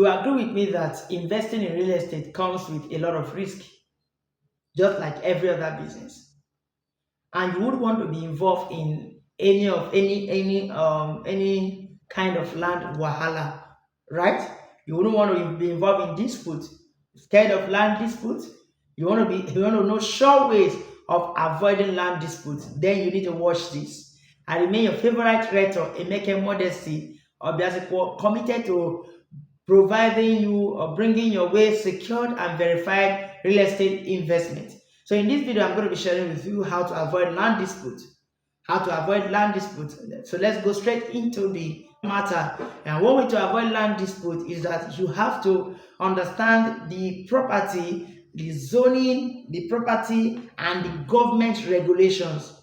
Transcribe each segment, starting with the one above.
You agree with me that investing in real estate comes with a lot of risk, just like every other business. And you would want to be involved in any kind of land wahala, right? You wouldn't want to be involved in dispute. Scared of land dispute? You want to know sure ways of avoiding land disputes. Then you need to watch this. I remain your favorite writer, Emeka Modesty Obiaseko, committed to providing you or bringing your way secured and verified real estate investment. So in this video, I'm going to be sharing with you how to avoid land dispute. How to avoid land dispute. So let's go straight into the matter. And one way to avoid land dispute is that you have to understand the property, the zoning, the property, and the government regulations.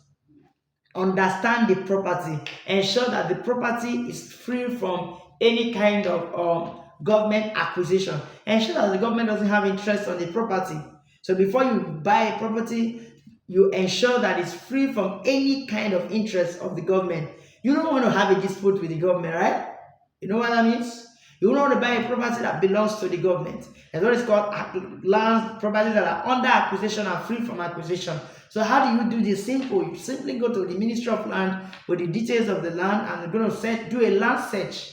Understand the property, ensure that the property is free from any kind of government acquisition, ensure that the government doesn't have interest on the property. So before you buy a property, you ensure that it's free from any kind of interest of the government. You don't want to have a dispute with the government, right? You know what that means? You don't want to buy a property that belongs to the government. That's what it's called land properties that are under acquisition and free from acquisition. So how do you do this? Simple. You simply go to the Ministry of Land with the details of the land, and you're going to do a land search,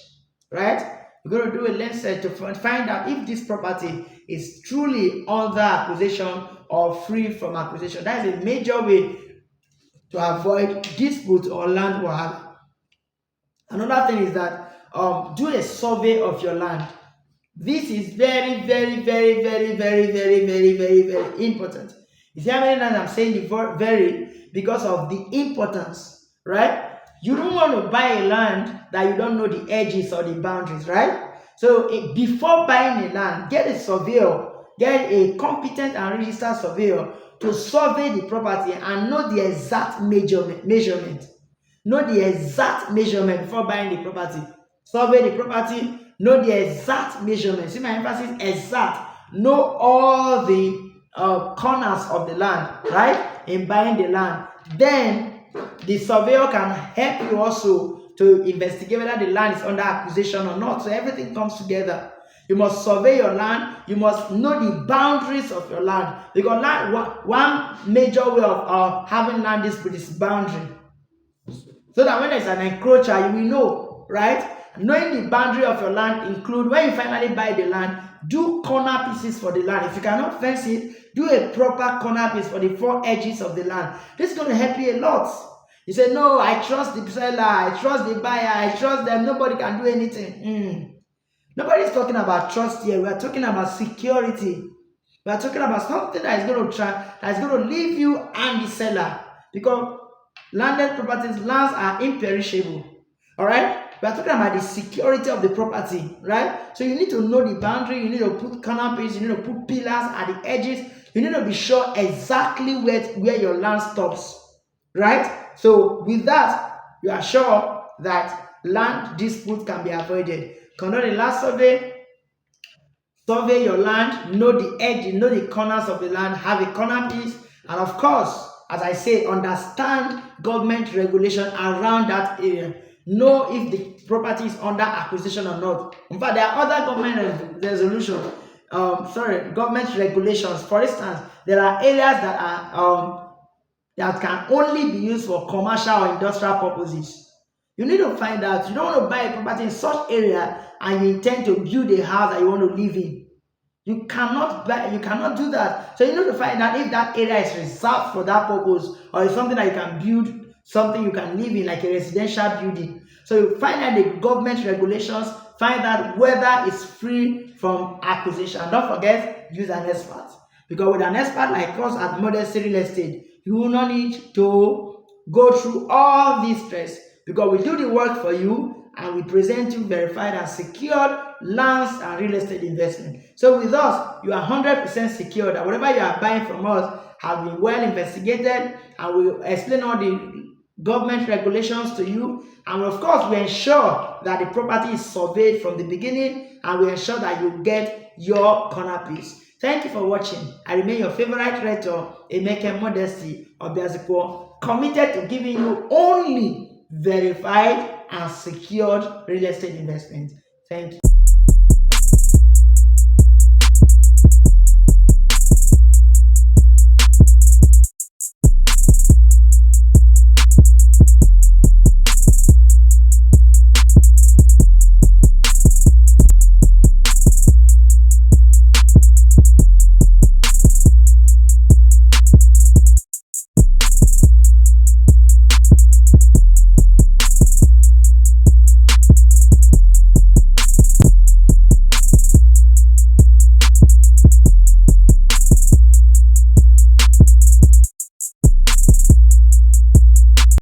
right? You're going to do a land search to find out if this property is truly under acquisition or free from acquisition. That is a major way to avoid dispute or land wahala. Another thing is that do a survey of your land. This is very important. You see how many times I'm saying the very because of the importance, right? You don't want to buy a land that you don't know the edges or the boundaries, right? So before buying a land, get a surveyor, get a competent and registered surveyor to survey the property and know the exact measurement. Know the exact measurement before buying the property. Survey the property, know the exact measurement. See my emphasis, exact. Know all the corners of the land, right? In buying the land. Then the surveyor can help you also to investigate whether the land is under acquisition or not. So everything comes together. You must survey your land. You must know the boundaries of your land. Because one major way of having land dispute is boundary. So that when there's an encroacher, you will know, right? Knowing the boundary of your land include when you finally buy the land, do corner pieces for the land. If you cannot fence it, do a proper corner piece for the four edges of the land. This is going to help you a lot. You say, no, I trust the seller, I trust the buyer, I trust them, nobody can do anything. Nobody's talking about trust here. We are talking about security. We are talking about something that is going to leave you and the seller. Because landed properties, lands are imperishable. All right? We are talking about the security of the property, right? So you need to know the boundary. You need to put corner pieces. You need to put pillars at the edges. You need to be sure exactly where your land stops, right? So with that, you are sure that land dispute can be avoided. Conduct a land survey. Survey your land. Know the edge. Know the corners of the land. Have a corner piece. And of course, as I say, understand government regulation around that area. Know if the property is under acquisition or not. In fact, there are other government government regulations. For instance, there are areas that are that can only be used for commercial or industrial purposes. You need to find out. You don't want to buy a property in such area and you intend to build a house that you want to live in. You cannot do that. So you need to find out if that area is reserved for that purpose or is something that you can build, something you can live in, like a residential building. So you find out the government regulations, find out whether it's free from acquisition. Don't forget, use an expert. Because with an expert like us at Modesty Real Estate, you will not need to go through all this stress. Because we do the work for you and we present you verified and secured lands and real estate investment. So with us, you are 100% secure that whatever you are buying from us have been well investigated, and we will explain all the government regulations to you. And of course, we ensure that the property is surveyed from the beginning, and we ensure that you get your corner piece. Thank you for watching. I remain your favorite writer, Emeka Modesty Obiaseko, committed to giving you only verified and secured real estate investment. Thank you.